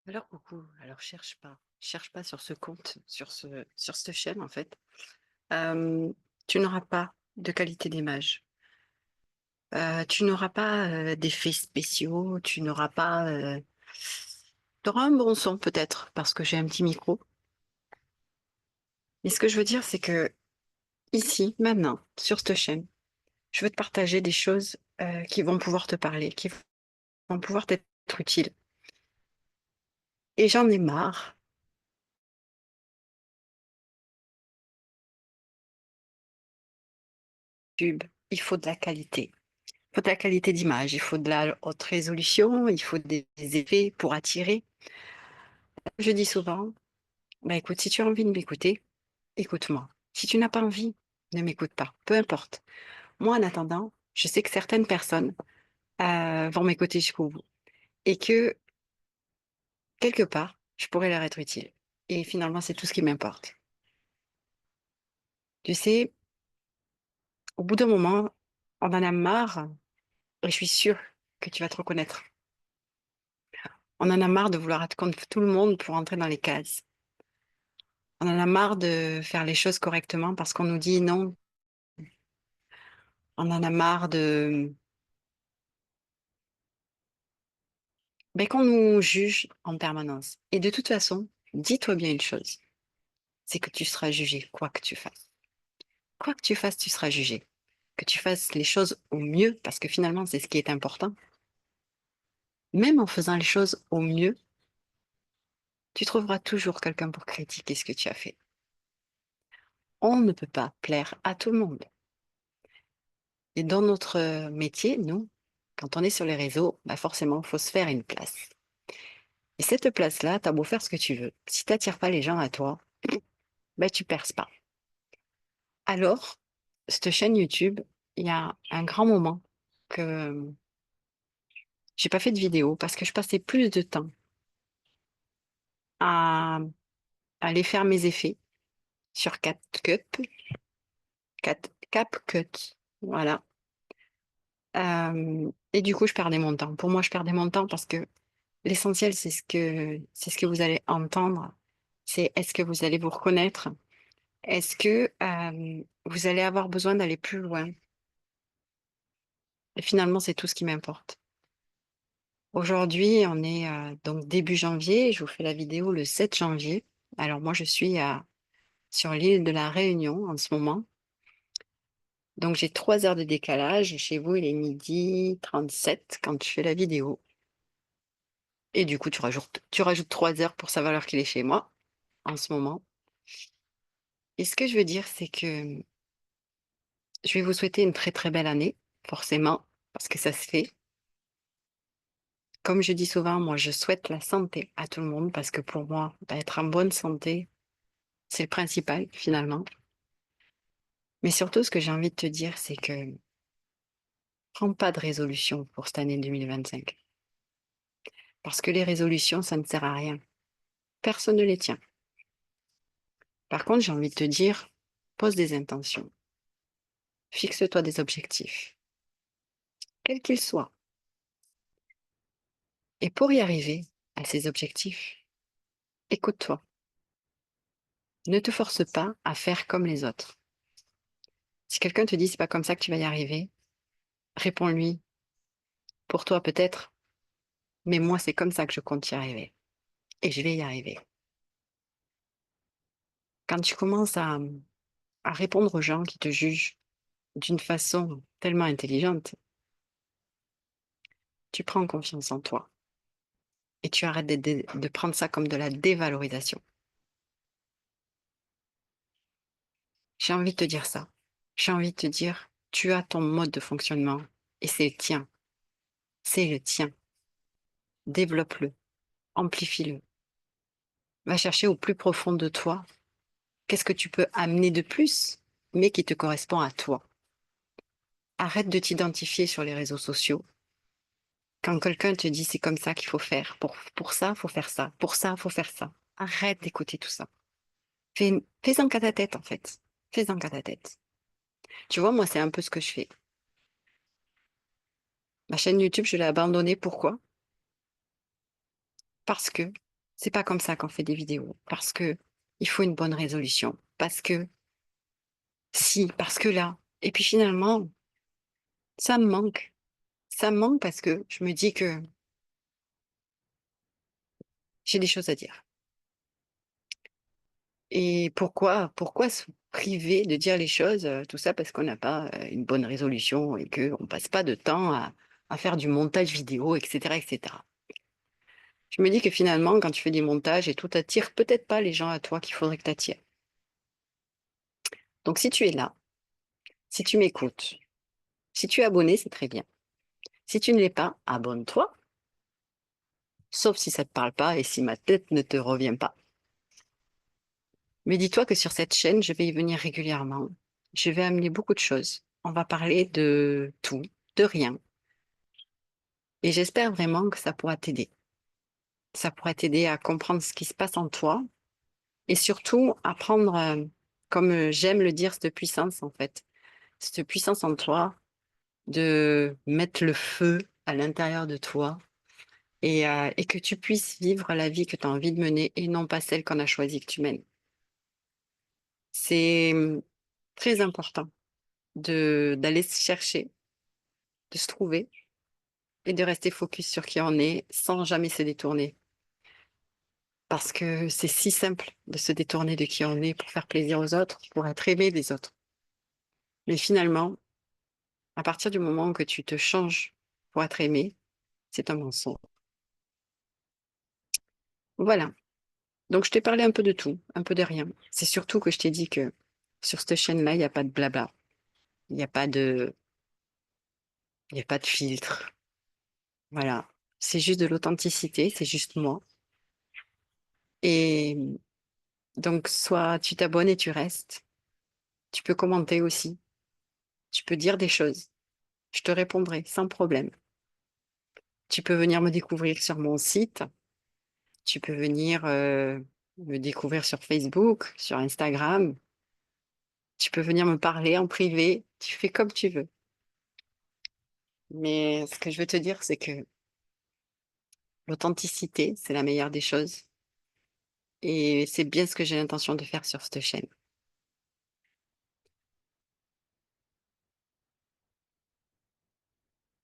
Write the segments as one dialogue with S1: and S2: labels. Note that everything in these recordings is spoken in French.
S1: Alors coucou, alors cherche pas sur ce compte, sur cette chaîne en fait. Hem, Tu n'auras pas de qualité d'image, tu n'auras pas, d'effets spéciaux, tu n'auras pas, tu auras un bon son peut-être parce que j'ai un petit micro. Mais ce que je veux dire, c'est que ici, maintenant, sur cette chaîne, je veux te partager des choses, qui vont pouvoir te parler, qui vont pouvoir t'être utiles et j'en ai marre. Tube, il faut de la qualité. Il faut de la qualité d'image, il faut de la haute résolution, il faut des effets pour attirer. Je dis souvent, bah écoute, si tu as envie de m'écouter, écoute-moi. Si tu n'as pas envie, ne m'écoute pas, peu importe. Moi, en attendant, je sais que certaines personnes vont m'écouter jusqu'au bout et que quelque part, je pourrais leur être utile. Et finalement, c'est tout ce qui m'importe. Tu sais, au bout d'un moment, on en a marre, et je suis sûre que tu vas te reconnaître. On en a marre de vouloir être comme tout le monde pour entrer dans les cases. On en a marre de faire les choses correctement parce qu'on nous dit non. On en a marre de qu'on nous juge en permanence. Et de toute façon, dis-toi bien une chose, c'est que tu seras jugé, quoi que tu fasses. Quoi que tu fasses, tu seras jugé. Que tu fasses les choses au mieux, parce que finalement, c'est ce qui est important. Même en faisant les choses au mieux, tu trouveras toujours quelqu'un pour critiquer ce que tu as fait. On ne peut pas plaire à tout le monde. Et dans notre métier, nous, quand on est sur les réseaux, bah forcément, il faut se faire une place. Et cette place-là, t'as beau faire ce que tu veux. Si t'attires pas les gens à toi, ben tu perces pas. Alors, cette chaîne YouTube, il y a un grand moment que j'ai pas fait de vidéo parce que je passais plus de temps à aller faire mes effets sur CapCut. Voilà. Et du coup, je perdais mon temps. Pour moi, je perdais mon temps parce que l'essentiel, c'est ce que vous allez entendre. C'est est-ce que vous allez vous reconnaître? Est-ce que vous allez avoir besoin d'aller plus loin? Et finalement, c'est tout ce qui m'importe. Aujourd'hui, on est donc début janvier. Je vous fais la vidéo le 7 janvier. Alors moi, je suis sur l'île de la Réunion en ce moment. Donc j'ai 3 heures de décalage. Et chez vous, il est 12h37 quand je fais la vidéo. Et du coup, tu rajoutes 3 heures pour savoir l'heure qu'il est chez moi en ce moment. Et ce que je veux dire, c'est que je vais vous souhaiter une très très belle année, forcément, parce que ça se fait. Comme je dis souvent, moi, je souhaite la santé à tout le monde parce que pour moi, être en bonne santé, c'est le principal finalement. Mais surtout, ce que j'ai envie de te dire, c'est que prends pas de résolution pour cette année 2025. Parce que les résolutions, ça ne sert à rien. Personne ne les tient. Par contre, j'ai envie de te dire, pose des intentions. Fixe-toi des objectifs, quels qu'ils soient. Et pour y arriver à ces objectifs, écoute-toi. Ne te force pas à faire comme les autres. Si quelqu'un te dit c'est pas comme ça que tu vas y arriver, réponds-lui, pour toi peut-être, mais moi c'est comme ça que je compte y arriver. Et je vais y arriver. Quand tu commences à répondre aux gens qui te jugent d'une façon tellement intelligente, tu prends confiance en toi et tu arrêtes de prendre ça comme de la dévalorisation. J'ai envie de te dire ça. J'ai envie de te dire, tu as ton mode de fonctionnement et c'est le tien. C'est le tien. Développe-le, amplifie-le. Va chercher au plus profond de toi. Qu'est-ce que tu peux amener de plus, mais qui te correspond à toi. Arrête de t'identifier sur les réseaux sociaux. Quand quelqu'un te dit c'est comme ça qu'il faut faire, pour ça, faut faire ça, pour ça, faut faire ça. Arrête d'écouter tout ça. Fais-en qu'à ta tête, en fait. Fais-en qu'à ta tête. Tu vois, moi, c'est un peu ce que je fais. Ma chaîne YouTube, je l'ai abandonnée. Pourquoi? Parce que C'est pas comme ça qu'on fait des vidéos. Parce que il faut une bonne résolution. Parce que si, parce que là. Et puis finalement, ça me manque. Ça me manque parce que je me dis que j'ai des choses à dire. Et pourquoi se priver de dire les choses, tout ça parce qu'on n'a pas une bonne résolution et qu'on passe pas de temps à faire du montage vidéo, etc., etc. Je me dis que finalement, quand tu fais des montages et tout, t'attires peut-être pas les gens à toi qu'il faudrait que t'attires. Donc si tu es là, si tu m'écoutes, si tu es abonné, c'est très bien. Si tu ne l'es pas, abonne-toi, sauf si ça te parle pas et si ma tête ne te revient pas. Mais dis-toi que sur cette chaîne, je vais y venir régulièrement. Je vais amener beaucoup de choses. On va parler de tout, de rien. Et j'espère vraiment que ça pourra t'aider. Ça pourra t'aider à comprendre ce qui se passe en toi et surtout à prendre, comme j'aime le dire, cette puissance en fait. Cette puissance en toi de mettre le feu à l'intérieur de toi et que tu puisses vivre la vie que tu as envie de mener et non pas celle qu'on a choisi que tu mènes. C'est très important d'aller se chercher, de se trouver et de rester focus sur qui on est sans jamais se détourner. Parce que c'est si simple de se détourner de qui on est pour faire plaisir aux autres, pour être aimé des autres. Mais finalement, à partir du moment que tu te changes pour être aimé, c'est un mensonge. Voilà. Donc, je t'ai parlé un peu de tout, un peu de rien. C'est surtout que je t'ai dit que sur cette chaîne-là, il n'y a pas de blabla. Il n'y a pas de, il n'y a pas de filtre. Voilà. C'est juste de l'authenticité, c'est juste moi. Et donc, soit tu t'abonnes et tu restes. Tu peux commenter aussi. Tu peux dire des choses. Je te répondrai sans problème. Tu peux venir me découvrir sur mon site. Tu peux venir me découvrir sur Facebook, sur Instagram. Tu peux venir me parler en privé. Tu fais comme tu veux. Mais ce que je veux te dire, c'est que l'authenticité, c'est la meilleure des choses. Et c'est bien ce que j'ai l'intention de faire sur cette chaîne.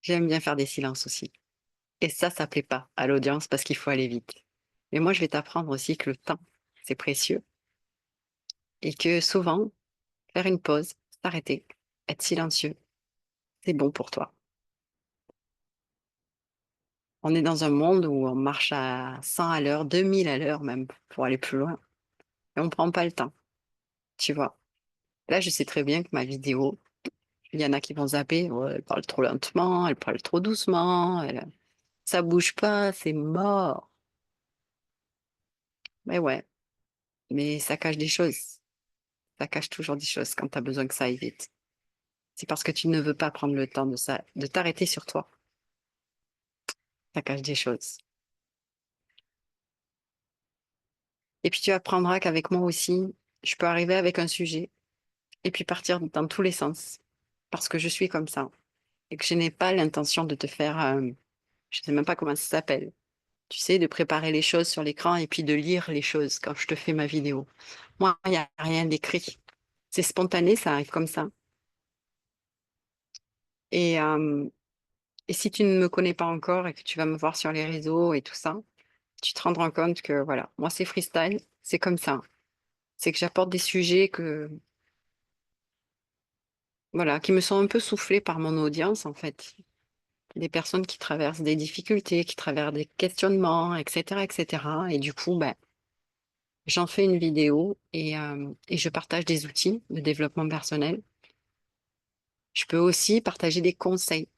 S1: J'aime bien faire des silences aussi. Et ça plaît pas à l'audience parce qu'il faut aller vite. Mais moi, je vais t'apprendre aussi que le temps, c'est précieux. Et que souvent, faire une pause, s'arrêter, être silencieux, c'est bon pour toi. On est dans un monde où on marche à 100 à l'heure, 2000 à l'heure même, pour aller plus loin. Et on prend pas le temps, tu vois. Là, je sais très bien que ma vidéo, il y en a qui vont zapper. Ouais, elle parle trop lentement, elle parle trop doucement, ça bouge pas, c'est mort. Mais ouais, mais ça cache des choses. Ça cache toujours des choses quand tu as besoin que ça aille vite. C'est parce que tu ne veux pas prendre le temps de ça, de t'arrêter sur toi. Ça cache des choses. Et puis tu apprendras qu'avec moi aussi, je peux arriver avec un sujet et puis partir dans tous les sens. Parce que je suis comme ça. Et que je n'ai pas l'intention de te faire, je ne sais même pas comment ça s'appelle. Tu sais, de préparer les choses sur l'écran et puis de lire les choses quand je te fais ma vidéo. Moi, il n'y a rien d'écrit. C'est spontané, ça arrive comme ça. Et, euh, et si tu ne me connais pas encore et que tu vas me voir sur les réseaux et tout ça, tu te rendras compte que voilà, moi c'est freestyle, c'est comme ça. C'est que j'apporte des sujets voilà, qui me sont un peu soufflés par mon audience en fait. Des personnes qui traversent des difficultés, qui traversent des questionnements, etc., etc. Et du coup, ben, j'en fais une vidéo et je partage des outils de développement personnel. Je peux aussi partager des conseils,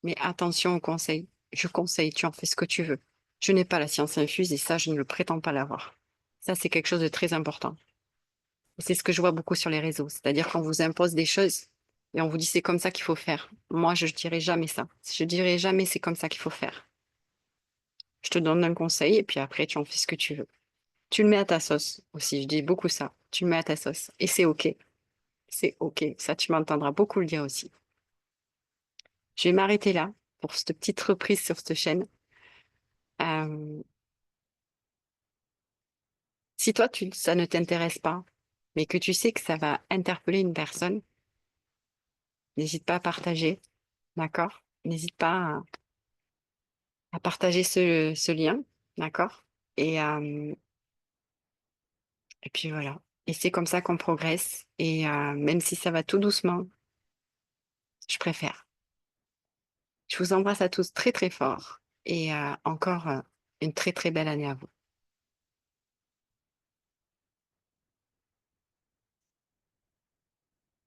S1: mais attention aux conseils. Je conseille, tu en fais ce que tu veux. Je n'ai pas la science infuse et ça, je ne le prétends pas l'avoir. Ça, c'est quelque chose de très important. Et c'est ce que je vois beaucoup sur les réseaux. C'est-à-dire qu'on vous impose des choses et on vous dit c'est comme ça qu'il faut faire. Moi, je ne dirais jamais ça. Je dirais jamais c'est comme ça qu'il faut faire. Je te donne un conseil et puis après, tu en fais ce que tu veux. Tu le mets à ta sauce aussi. Je dis beaucoup ça. Tu le mets à ta sauce. Et c'est OK. C'est OK. Ça, tu m'entendras beaucoup le dire aussi. Je vais m'arrêter là pour cette petite reprise sur cette chaîne. Euh, Si toi, ça ne t'intéresse pas, mais que tu sais que ça va interpeller une personne, n'hésite pas à partager, d'accord? N'hésite pas à partager ce lien, d'accord? Et puis voilà. Et c'est comme ça qu'on progresse. Et même si ça va tout doucement, je préfère. Je vous embrasse à tous très très fort. Et encore une très très belle année à vous.